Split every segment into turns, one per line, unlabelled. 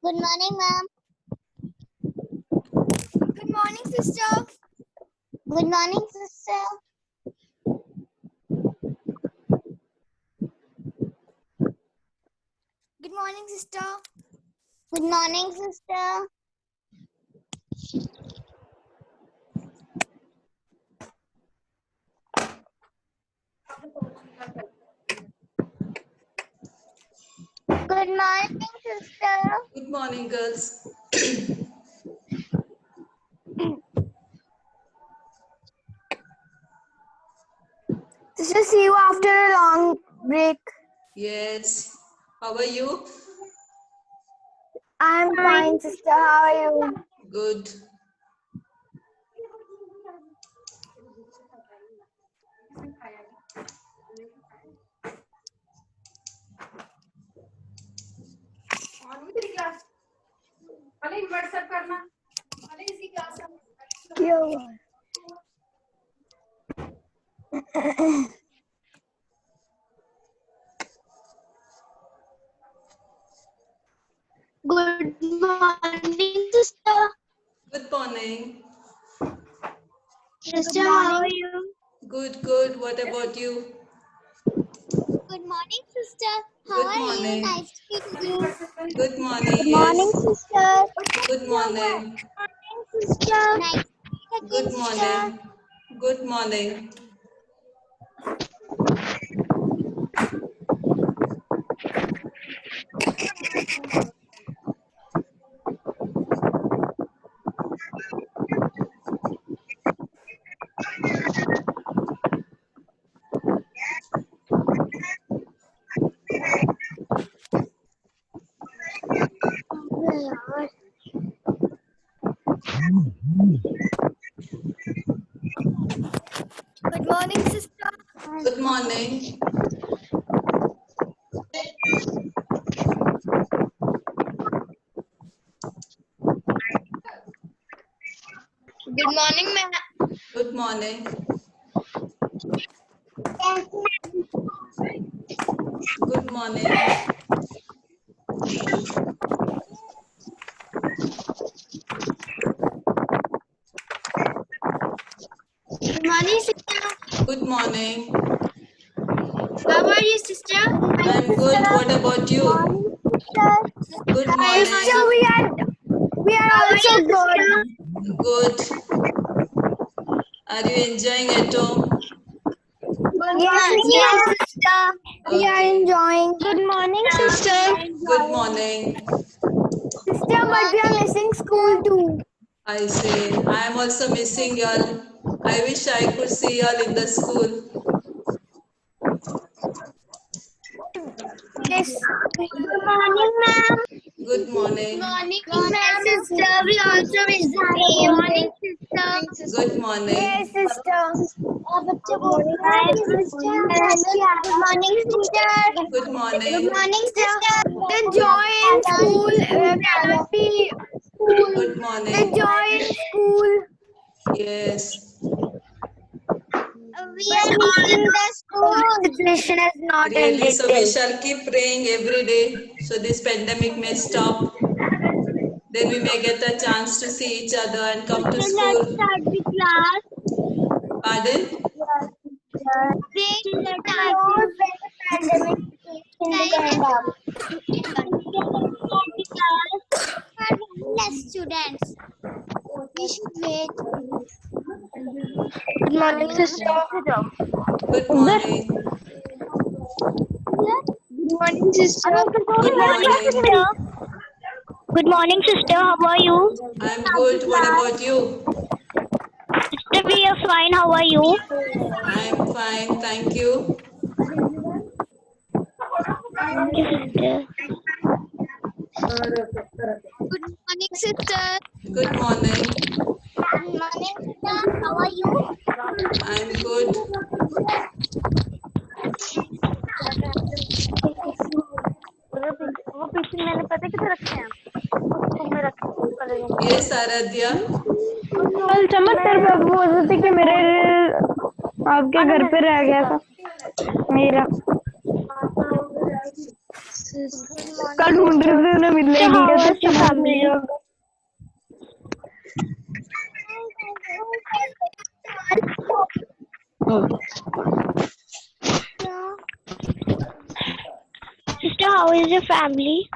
Good morning, ma'am.
Good morning, sister.
Good morning, sister.
Good morning, sister.
Good morning, sister. Good morning, sister.
Good morning, girls.
Sister, see you after a long break.
Yes. How are you?
I'm fine, sister. How are you?
Good.
क्या हुआ?
Good morning, sister.
Good morning.
Sister, how are you?
Good, good. What about you?
Good morning, sister. How
Good
are you?
morning.
Nice to meet you.
Good morning.
Good
Yes.
morning, sister.
Good morning.
Sister. Nice to meet
Good
you, sister.
morning. Good morning.
Good morning, sister.
Good morning.
Good morning, ma'am.
Good morning. Good morning.
Good morning, sister.
Good morning.
How are you, sister?
I'm good. What about you? Good
Sister,
morning.
we are
How are
also
you,
good.
sister?
Good. Are you enjoying at home?
Yes, sister. We are
Okay.
enjoying. Good morning, sister.
Good morning.
Sister, but we are missing school too.
I say, I am also missing y'all. I wish I could see y'all in the school.
Yes.
Good morning, ma'am.
Good morning.
Morning, ma'am. Sister, we also miss the same. Morning, sister.
Good morning.
Yes, sister.
Good morning, sister. Good morning, sister.
Good
Good
morning.
morning, sister.
The joy in school cannot be.
Good
The
morning.
joy in school.
Yes.
We are missing the school.
Situation has not
Really.
ended
So we
till.
shall keep praying every day so this pandemic may stop. Then we may get a chance to see each other and come to
Let's
school.
start the class.
Pardon?
Pray to start the pandemic situation up. The class for less students. We should wait. Good morning, sister.
Good morning.
Good morning, sister.
Good morning.
Good morning, sister. How are you?
I'm good. What about you?
Sister, we are fine. How are you?
I'm fine. Thank you.
Thank you, sister. Good morning, sister.
Good morning.
Good morning, sister. How are you?
I'm good.
वो पीछे मैंने पता किधर रखे हैं उसको मैं रख
Yes, Aradhya.
कल चमक तेरे बाबू बोल रहे थे कि मेरे आपके घर पे रह गया था मेरा पक्का ढूंढ रहे थे, उन्हें मिलेगी कैसे समझ नहीं होगा।
Sister, how is your family?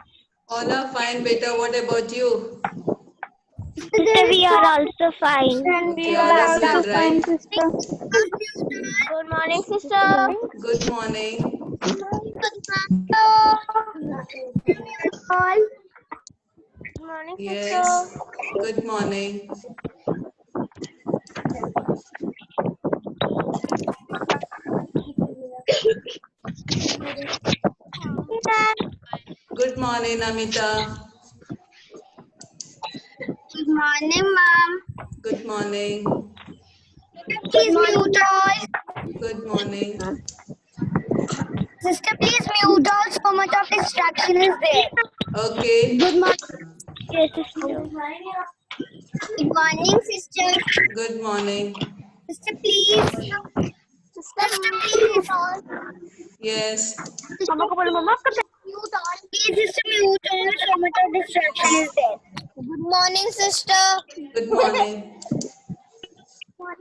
All are fine, beta. What about you?
Sister, we are also fine.
Okay, all is well, right?
sister.
Good morning, sister.
Good morning.
All. Good morning,
Yes.
sister.
Good morning. Good morning, Namita.
Good morning, ma'am.
Good morning.
Please mute all.
Good morning.
Sister, please mute all. So much of distraction is there.
Okay.
Good morning. Yes, sister. Good morning, sister.
Good morning.
Sister, please. Sister, please.
Yes.
Mama ko bola, mama. Mute all. Please, sister, mute all. So much of distraction is there. Good morning, sister.
Good morning.
Good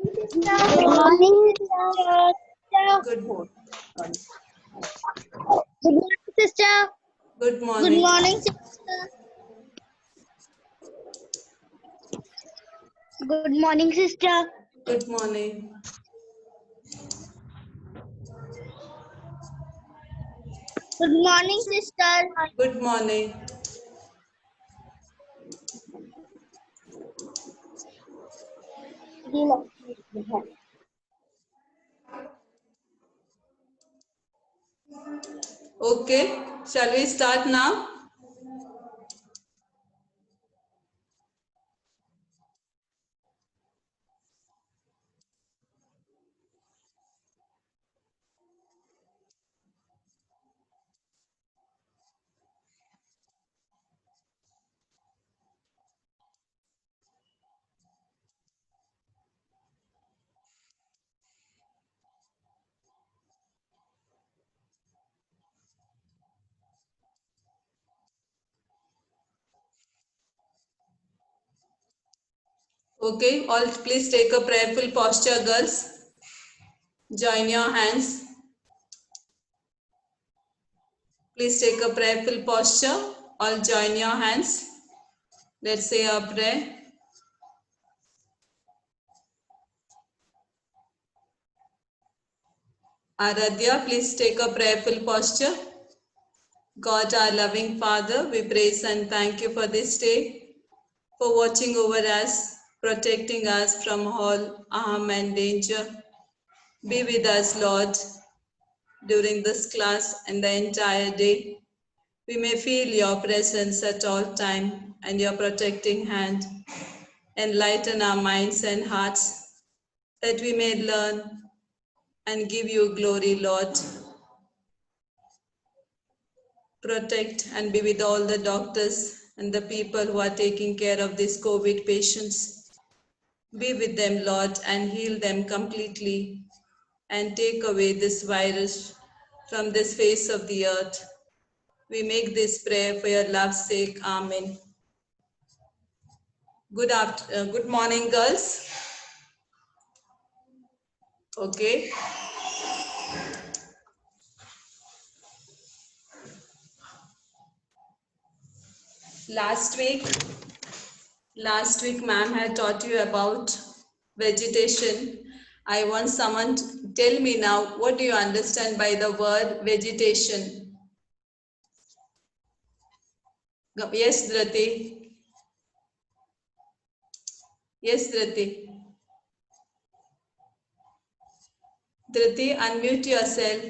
morning, sister.
Good.
Good morning, sister.
Good
Good
morning.
morning, sister. Good morning, sister.
Good morning.
Good morning, sister.
Good morning. Okay. Shall we start now? Okay. All please take a prayerful posture, girls. Join your hands. Please take a prayerful posture. All join your hands. Let's say a prayer. Aradhya, please take a prayerful posture. God, our loving Father, we praise and thank you for this day, for watching over us, protecting us from all harm and danger. Be with us, Lord, during this class and the entire day. We may feel your presence at all time and your protecting hand. Enlighten our minds and hearts that we may learn and give you glory, Lord. Protect and be with all the doctors and the people who are taking care of these COVID patients. Be with them, Lord, and heal them completely and take away this virus from this face of the earth. We make this prayer for your love's sake. Amen. Good morning, girls. Okay. Last week, ma'am had taught you about vegetation. I want someone to tell me now, what do you understand by the word vegetation? Yes, Dhrati. Yes, Dhrati. Dhriti, unmute yourself.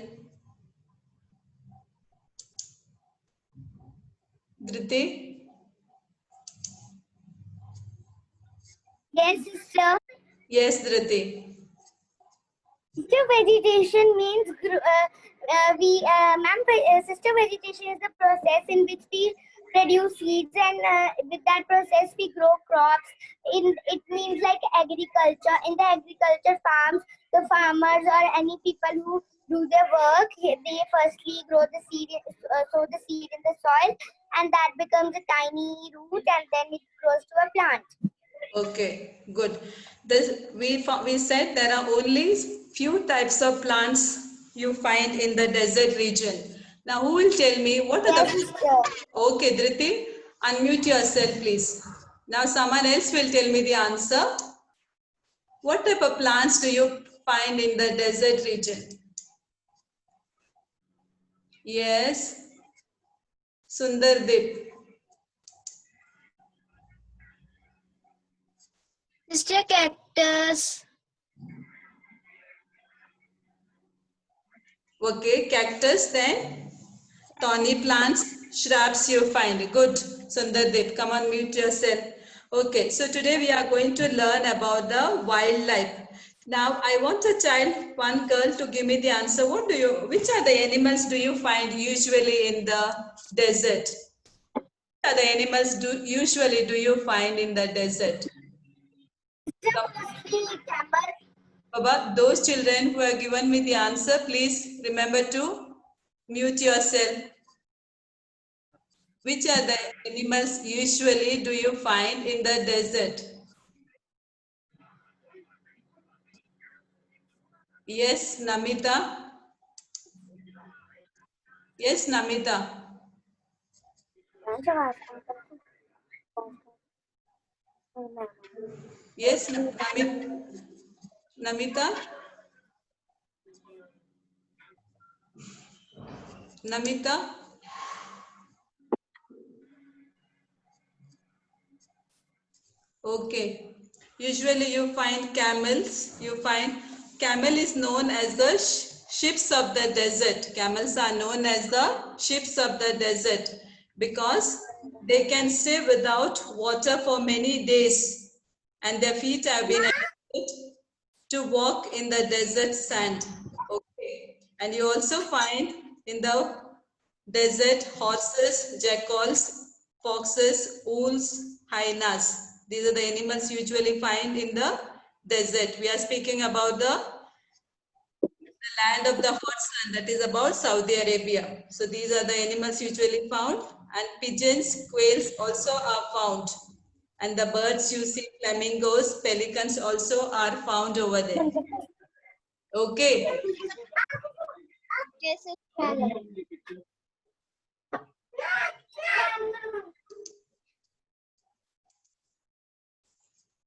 Dhriti?
Yes, sister.
Yes, Dhriti.
Sister vegetation means sister vegetation is the process in which we produce seeds, and with that process we grow crops. It means like agriculture. In the agriculture farms, the farmers or any people who do their work, they firstly grow the seed, sow the seed in the soil. and that becomes a tiny root, and then it grows to a plant.
Okay, good. We said there are only few types of plants you find in the desert region. Now, who will tell me what are
Yes,
the...
sister.
Okay, Dhriti, unmute yourself, please. Now, someone else will tell me the answer. What type of plants do you find in the desert region? Yes, Sundardip.
Sister, cactus.
Okay, cactus, then thorny plants, shrubs you find. Good, Sundardeep, come on, mute yourself. Okay, so today we are going to learn about the wildlife. Now, I want a child, one girl, to give me the answer. Which are the animals do you find usually in the desert? Which are the animals usually do you find in the desert?
Mostly camel.
Baba, those children who have given me the answer, please remember to mute yourself. Which are the animals usually do you find in the desert? Yes, Namita. Yes, Namita. Yes, Namita. Namita. Okay. Usually you find camels. Camel is known as the ships of the desert. Camels are known as the ships of the desert because they can stay without water for many days and their feet have been adapted to walk in the desert sand. Okay. And you also find in the desert horses, jackals, foxes, wolves, hyenas. These are the animals usually find in the desert. We are speaking about the land of the hot sun, that is about Saudi Arabia. So these are the animals usually found, and pigeons, quails also are found. And the birds you see, flamingos, pelicans also are found over there. Okay.
Yes, camel.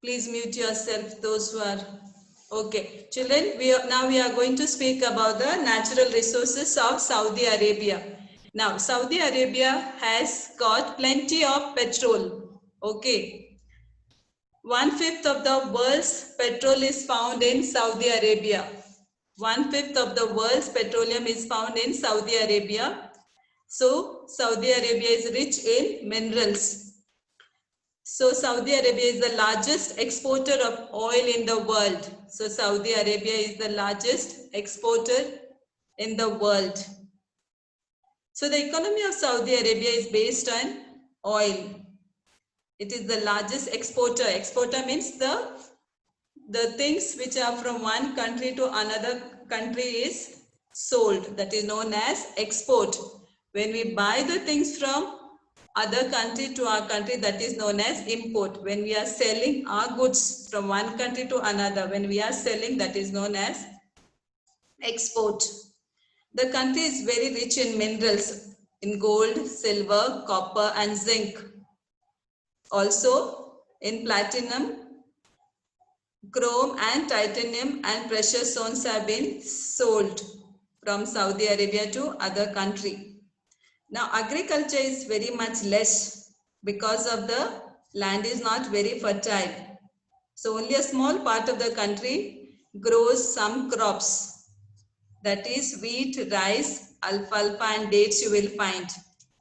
Please mute yourself, those who are... Okay, children, now we are going to speak about the natural resources of Saudi Arabia. Now, Saudi Arabia has got plenty of petrol. Okay, 1/5 of the world's petrol is found in Saudi Arabia. 1/5 of the world's petroleum is found in Saudi Arabia. So, Saudi Arabia is rich in minerals. So Saudi Arabia is the largest exporter of oil in the world. So Saudi Arabia is the largest exporter in the world. So the economy of Saudi Arabia is based on oil. It is the largest exporter. Exporter means the things which are from one country to another country is sold. That is known as export. When we buy the things from other country to our country, that is known as import. When we are selling our goods from one country to another, when we are selling, that is known as export. The country is very rich in minerals, in gold, silver, copper and zinc. Also in platinum, chrome and titanium and precious stones have been sold from Saudi Arabia to other country. Now agriculture is very much less because of the land is not very fertile. So only a small part of the country grows some crops. That is wheat, rice, alfalfa and dates you will find.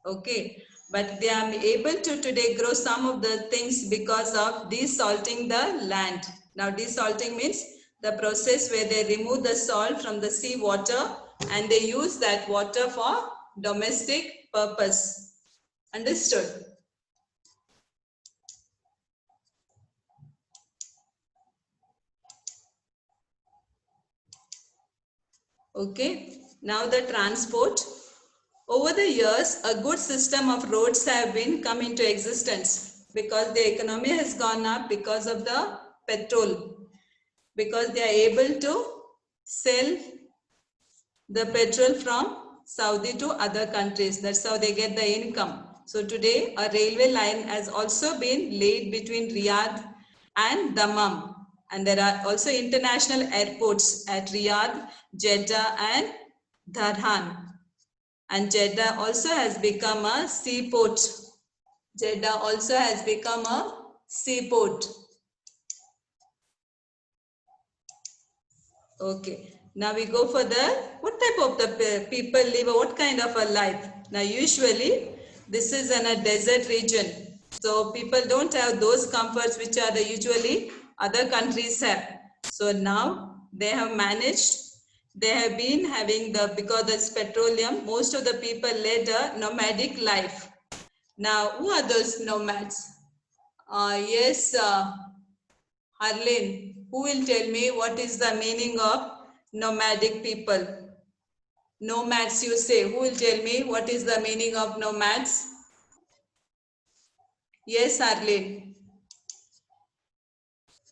Okay. But they are able to today grow some of the things because of desalting the land. Now desalting means the process where they remove the salt from the sea water and they use that water for domestic purpose. Understood? Okay. Now the transport. Over the years, a good system of roads have been come into existence because the economy has gone up because of the petrol, because they are able to sell the petrol from Saudi to other countries. That's how they get the income. So today a railway line has also been laid between Riyadh and Dammam. And there are also international airports at Riyadh, Jeddah and Dharhan. And Jeddah also has become a seaport. Jeddah also has become a seaport. Okay. Now we go for the, what type of the people live, or what kind of a life? Now usually this is in a desert region. So people don't have those comforts which are the usually other countries have. So now they have managed, they have been having the, because it's petroleum, most of the people led a nomadic life. Now who are those nomads? Yes, Harleen, who will tell me what is the meaning of nomadic people? Nomads, you say. Who will tell me what is the meaning of nomads? Yes, Arlene.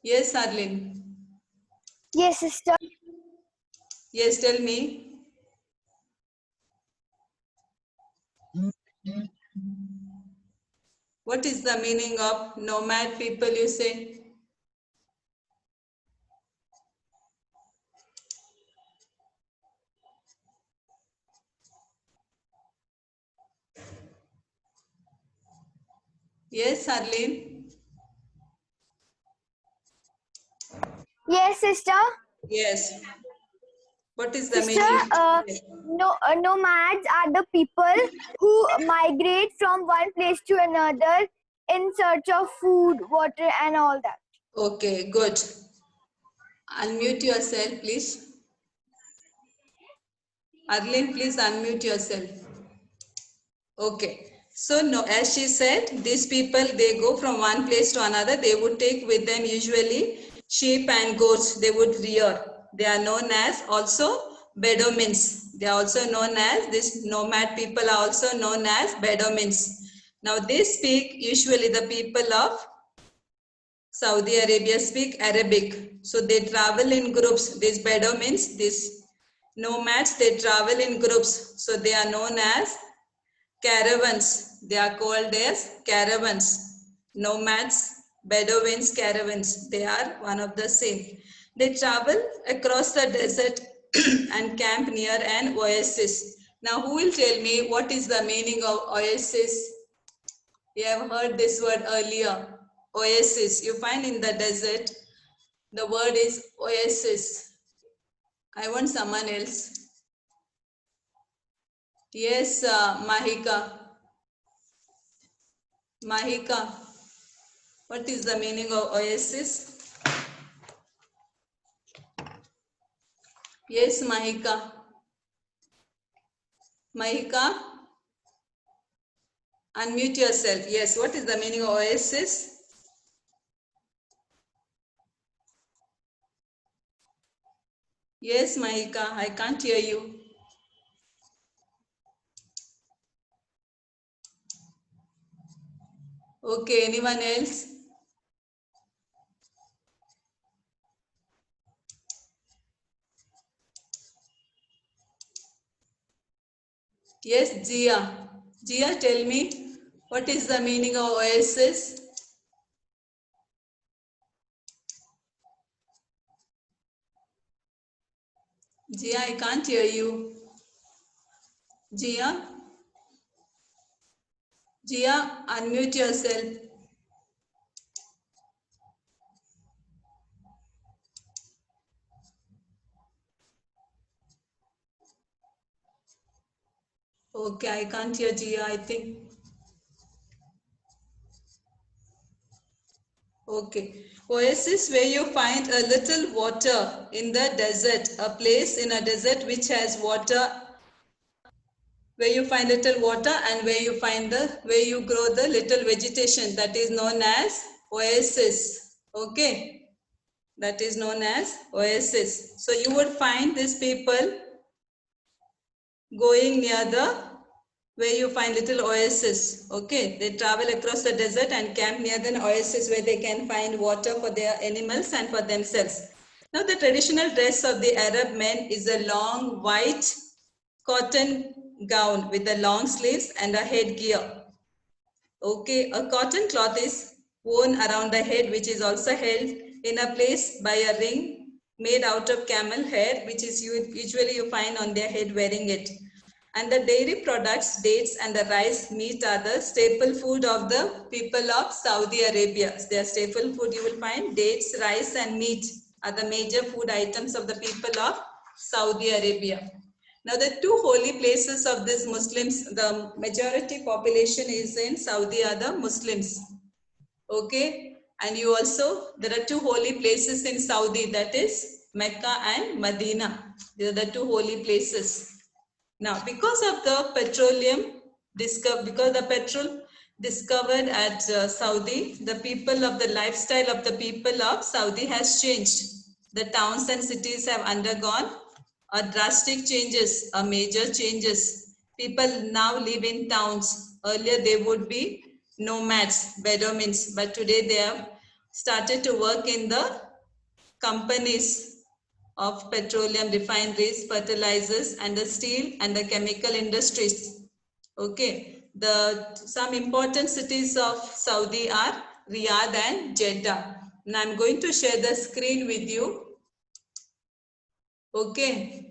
Yes, Arlene.
Yes, sister.
Yes, tell me. What is the meaning of nomad people, you say? Yes, Arlene.
Yes, sister.
Yes. What is the
Sister,
meaning?
nomads are the people who migrate from one place to another in search of food, water, and all that.
Okay, good. Unmute yourself, please. Arlene, please unmute yourself. Okay. So no, as she said, these people, they go from one place to another. They would take with them usually sheep and goats. They would rear. They are known as also Bedouins. They are also known as, this nomad people are also known as Bedouins. Now they speak, usually the people of Saudi Arabia speak Arabic. So they travel in groups. These Bedouins, these nomads, they travel in groups. So they are known as caravans. They are called as caravans. Nomads, Bedouins, caravans. They are one of the same. They travel across the desert and camp near an oasis. Now, who will tell me what is the meaning of oasis? You have heard this word earlier. Oasis. You find in the desert, the word is oasis. I want someone else. Yes, Mahika. Mahika. What is the meaning of oasis? Yes, Mahika. Mahika, unmute yourself. Yes, what is the meaning of oasis? Yes, Mahika, I can't hear you. Okay, anyone else? Yes, Jia. Jia, tell me, what is the meaning of oasis? Jia, I can't hear you. Jia? Jia, unmute yourself. Okay, I can't hear Jia, I think. Okay. Oasis where you find a little water in the desert, a place in a desert which has water, where you find little water and where you find where you grow the little vegetation, that is known as oasis. Okay. That is known as oasis. So you would find these people going near the where you find little oases. Okay, they travel across the desert and camp near the oasis where they can find water for their animals and for themselves. Now, the traditional dress of the Arab men is a long white cotton gown with the long sleeves and a headgear. Okay, a cotton cloth is worn around the head, which is also held in a place by a ring made out of camel hair, which is usually you find on their head wearing it. And the dairy products, dates and the rice, meat are the staple food of the people of Saudi Arabia. Their staple food you will find dates, rice and meat are the major food items of the people of Saudi Arabia. Now the two holy places of these Muslims, the majority population is in Saudi are the Muslims. Okay, and you also, there are two holy places in Saudi, that is Mecca and Medina. These are the two holy places. Now, because of the petroleum because the petrol discovered at Saudi, the people of the lifestyle of the people of Saudi has changed. The towns and cities have undergone a drastic changes, a major changes. People now live in towns. Earlier they would be nomads, Bedouins, but today they have started to work in the companies of petroleum refineries, fertilizers, and the steel and the chemical industries. Okay, some important cities of Saudi are Riyadh and Jeddah. Now I'm going to share the screen with you. Okay.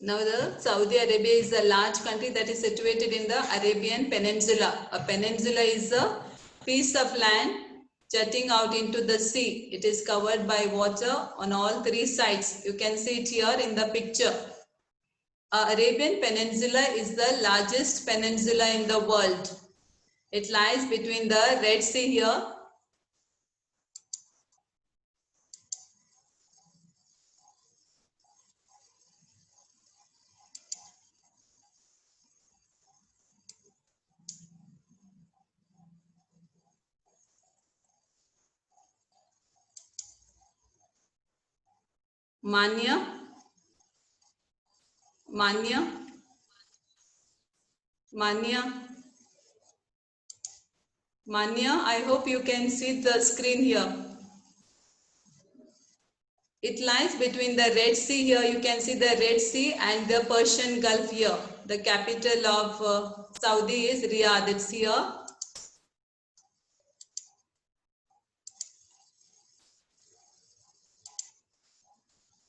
Now the Saudi Arabia is a large country that is situated in the Arabian Peninsula. A peninsula is a piece of land jutting out into the sea. It is covered by water on all three sides. You can see it here in the picture. Arabian Peninsula is the largest peninsula in the world. It lies between the Red Sea here. Manya, Manya, Manya, Manya. I hope you can see the screen here. It lies between the Red Sea here. You can see the Red Sea and the Persian Gulf here. The capital of Saudi is Riyadh. It's here.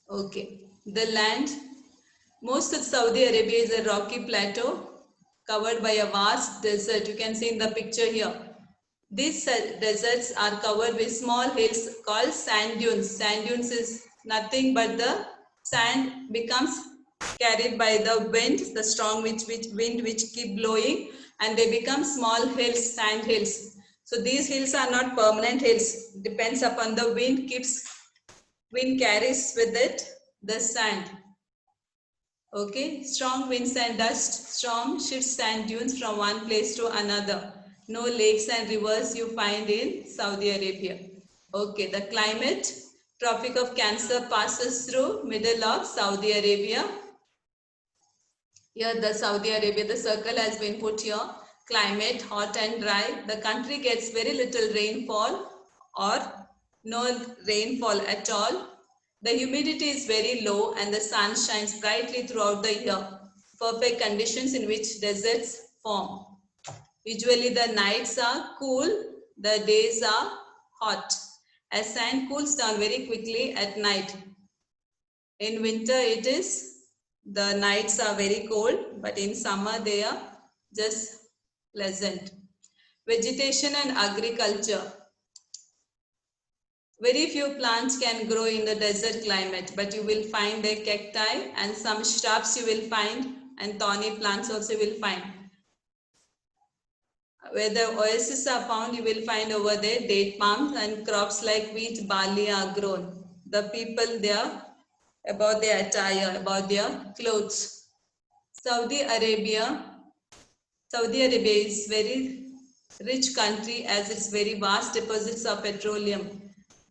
Okay. The land. Most of Saudi Arabia is a rocky plateau covered by a vast desert. You can see in the picture here. These deserts are covered with small hills called sand dunes. Sand dunes is nothing but the sand becomes carried by the wind, the strong wind which keep blowing, and they become small hills, sand hills. So these hills are not permanent hills. Depends upon the wind carries with it the sand. Okay, strong winds and dust storm shifts sand dunes from one place to another. No lakes and rivers you find in Saudi Arabia. Okay, the climate, Tropic of Cancer passes through middle of Saudi Arabia. Here the Saudi Arabia, the circle has been put here. Climate, hot and dry. The country gets very little rainfall or no rainfall at all. The humidity is very low and the sun shines brightly throughout the year. Perfect conditions in which deserts form. Usually the nights are cool, the days are hot. As sand cools down very quickly at night. In winter the nights are very cold, but in summer they are just pleasant. Vegetation and agriculture. Very few plants can grow in the desert climate, but you will find a cacti and some shrubs you will find, and thorny plants also will find. Where the oases are found, you will find over there date palms and crops like wheat, barley are grown. The people there, about their attire, about their clothes. Saudi Arabia is very rich country as its very vast deposits of petroleum.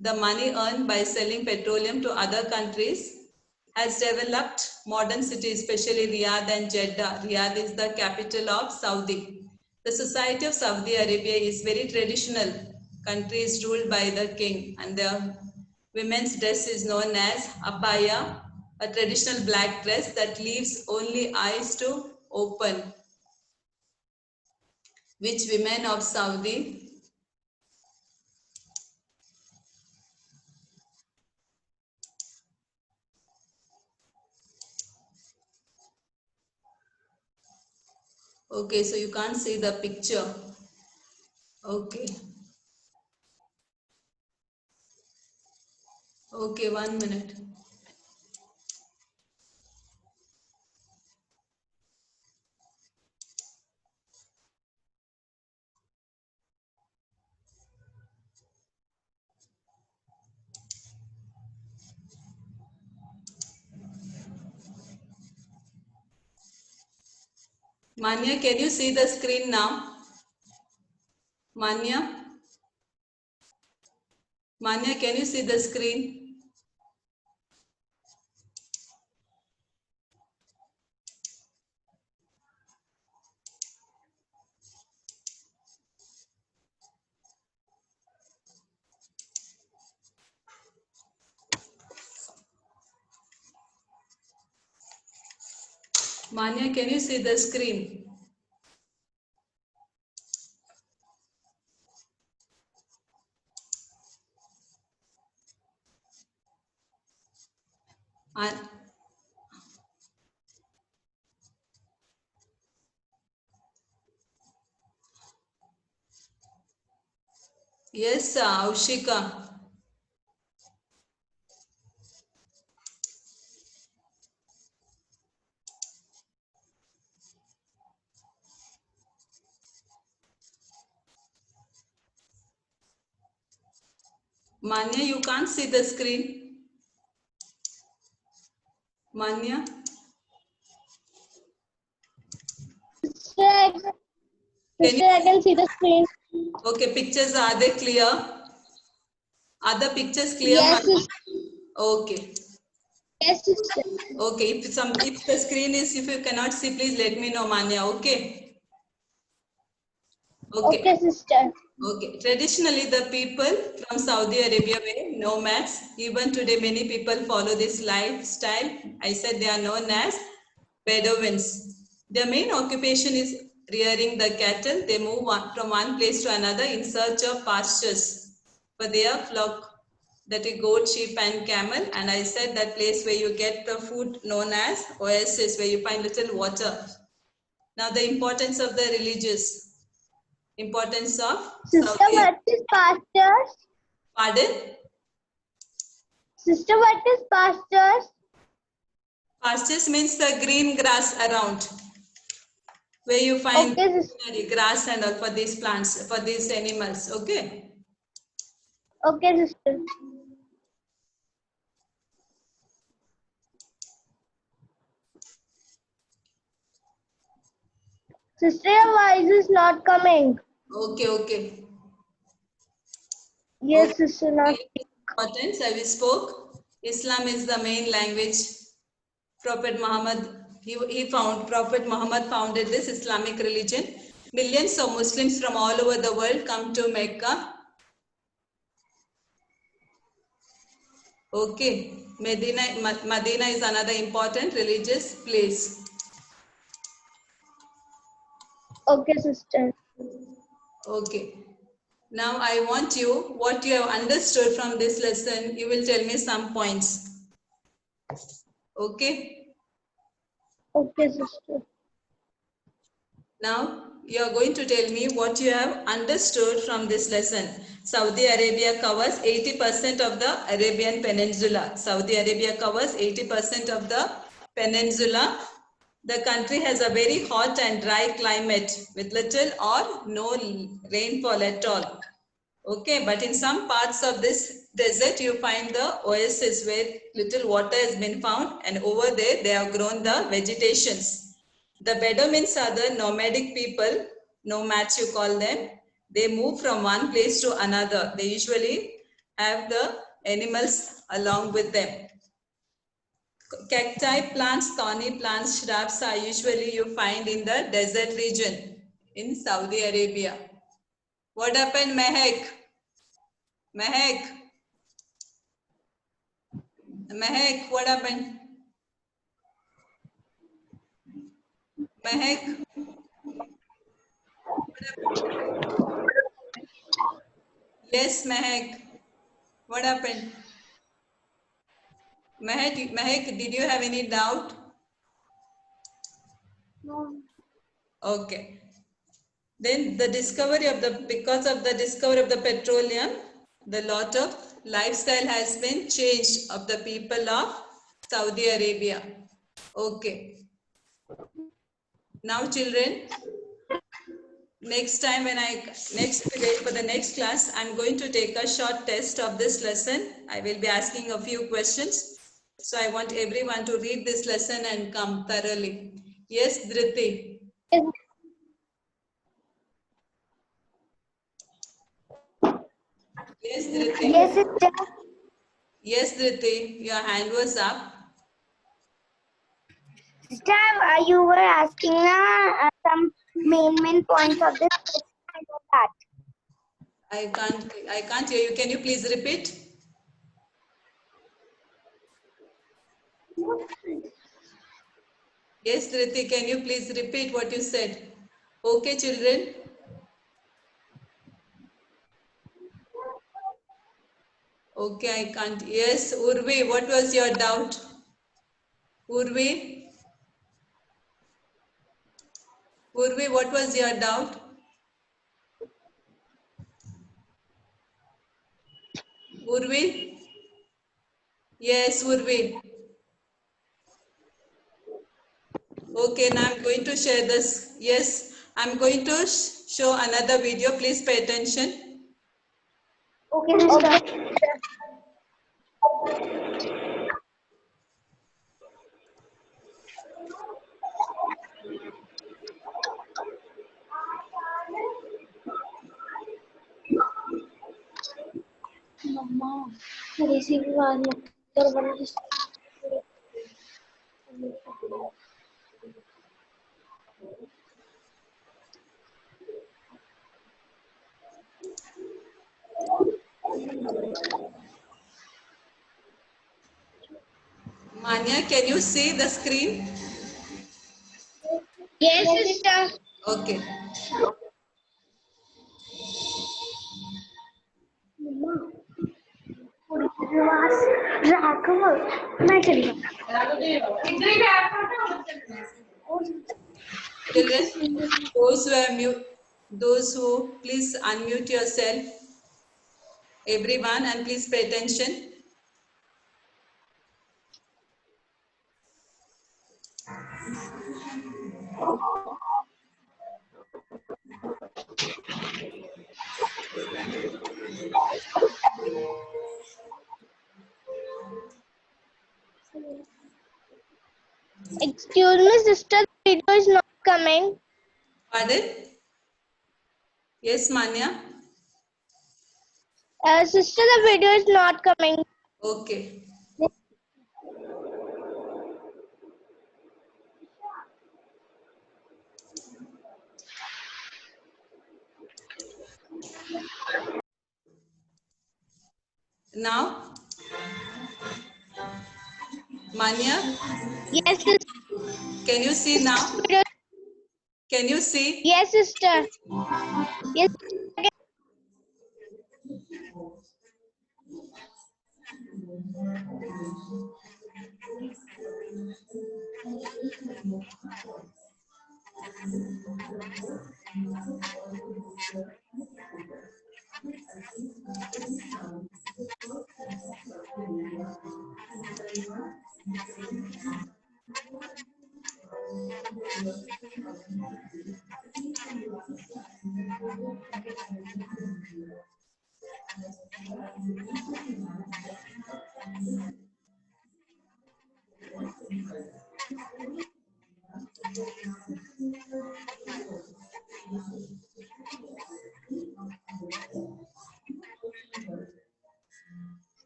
The money earned by selling petroleum to other countries has developed modern cities, especially Riyadh and Jeddah. Riyadh is the capital of Saudi. The society of Saudi Arabia is very traditional. Country is ruled by the king, and the women's dress is known as abaya, a traditional black dress that leaves only eyes to open, which women of Saudi okay, so you can't see the picture. Okay. Okay, 1 minute. Manya, can you see the screen now? Manya? Manya, can you see the screen? Manya, can you see the screen? And yes, Aushika. Manya, you can't see the screen. Manya?
Sister,
Can you
I can see the screen.
okay, pictures are they clear? Are the pictures clear,
Yes,
Manya?
sister.
Okay.
Yes, sister.
Okay, if the screen is, if you cannot see, please let me know, Manya. Okay. Okay.
Okay, sister.
Okay. Traditionally, the people from Saudi Arabia were nomads. Even today, many people follow this lifestyle. I said they are known as Bedouins. Their main occupation is rearing the cattle. They move from one place to another in search of pastures for their flock, that is goat, sheep, and camel. And I said that place where you get the food known as oasis, where you find little water. Now, the importance of the religious. Importance of
Sister,
Saudi.
what is pastures?
Pardon?
Sister, what is pastures?
Pastures means the green grass around, where you find
Okay, sister.
grass and all for these plants, for these animals. Okay.
Okay, sister. Sister, your voice is not coming.
Okay, okay.
Yes, sister, not.
Importance, I will spoke. Islam is the main language. Prophet Muhammad, Prophet Muhammad founded this Islamic religion. Millions of Muslims from all over the world come to Mecca. Okay. Medina is another important religious place.
Okay, sister.
Okay. Now I want you, what you have understood from this lesson, you will tell me some points. Okay.
Okay, sister.
Now you are going to tell me what you have understood from this lesson. Saudi Arabia covers 80% of the Arabian Peninsula. Saudi Arabia covers 80% of the peninsula. The country has a very hot and dry climate with little or no rainfall at all. Okay, but in some parts of this desert, you find the oasis where little water has been found, and over there they have grown the vegetations. The Bedouins are the nomadic people, nomads you call them. They move from one place to another. They usually have the animals along with them. Cacti plants, thorny plants, shrubs are usually you find in the desert region in Saudi Arabia. What happened, Mehek? Mehek, Mehek, what happened? Mehek, yes, Mehek, what happened? Mehek, did you have any doubt?
No.
Okay. Then the discovery of the, because of the discovery of the petroleum, the lot of lifestyle has been changed of the people of Saudi Arabia. Okay. Now children, next time when for the next class, I'm going to take a short test of this lesson. I will be asking a few questions. So I want everyone to read this lesson and come thoroughly. Yes, Dhriti. Yes, Dhriti.
Yes, sister.
Yes, Dhriti, your hand was up.
Sister, you were asking some main points of this. I know that.
I can't hear you. Can you please repeat? Yes, Dhriti, can you please repeat what you said? Okay, children. Okay, I can't. Yes, Urvi, what was your doubt? Urvi, Urvi, what was your doubt? Urvi? Yes, Urvi. Okay, now I'm going to share this. Yes, I'm going to show another video. Please pay attention.
Okay, sister. Mama, receive one.
Manya, can you see the screen?
Yes, sister.
Okay. Children, those who please unmute yourself, everyone, and please pay attention.
Excuse me, sister. The video is not coming.
Pardon? Yes, Manya.
Sister, the video is not coming.
Okay. Now, Manya,
Yes, sister.
can you see now? Can you see?
Yes, sister. Yes.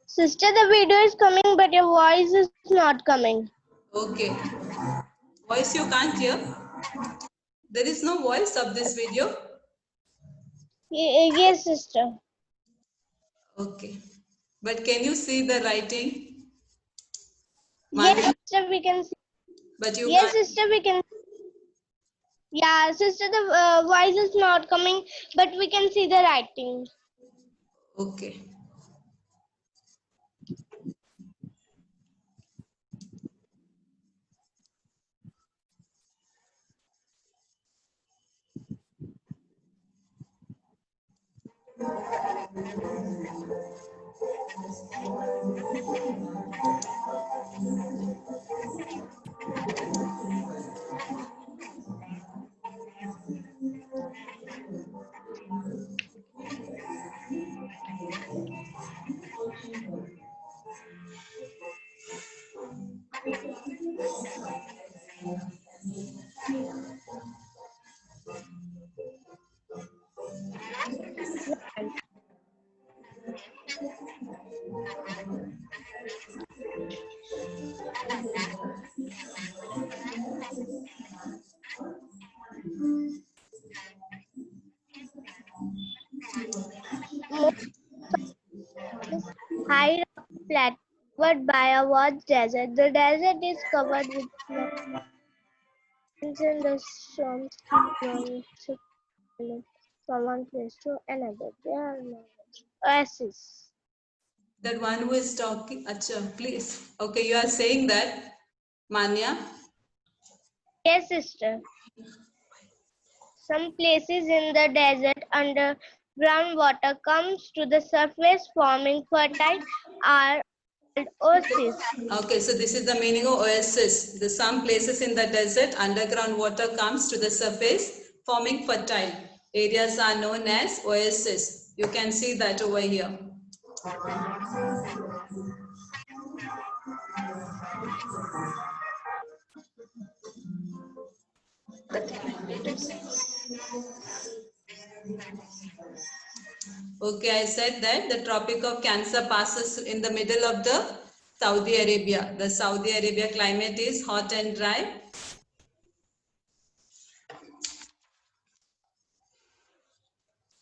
Sister, the video is coming, but your voice is not coming.
Okay. Voice you can't hear? There is no voice of this video?
Yes, sister.
Okay. But can you see the writing?
Yes,
Manya?
sister, we can see.
But you
Yes,
can't.
sister, we can. Yeah, sister, the voice is not coming, but we can see the writing.
Okay.
High rock flat covered by a vast desert. The desert is covered with mountains and the swamps keep growing from one place to another. There are no oases.
That one who is talking, Acha, please. Okay, you are saying that, Manya.
Yes, sister. Some places in the desert underground water comes to the surface forming fertile are called oases.
Okay, so this is the meaning of oasis. The some places in the desert, underground water comes to the surface, forming fertile areas are known as oasis. You can see that over here. Okay, I said that the Tropic of Cancer passes in the middle of the Saudi Arabia. The Saudi Arabia climate is hot and dry.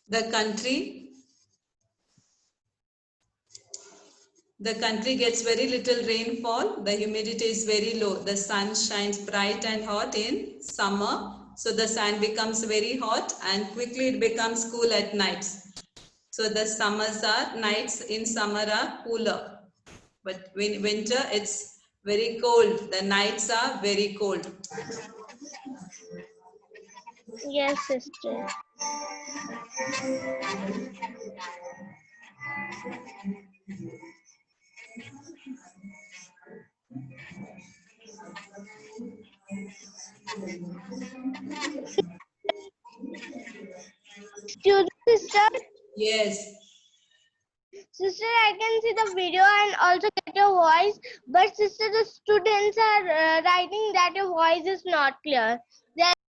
The country gets very little rainfall. The humidity is very low. The sun shines bright and hot in summer. So the sun becomes very hot and quickly it becomes cool at nights. So the nights in summer are cooler. But in winter it's very cold. The nights are very cold.
Yes, sister. Excuse me, sister.
Yes.
Sister, I can see the video and also get your voice. But sister, the students are writing that your voice is not clear. They are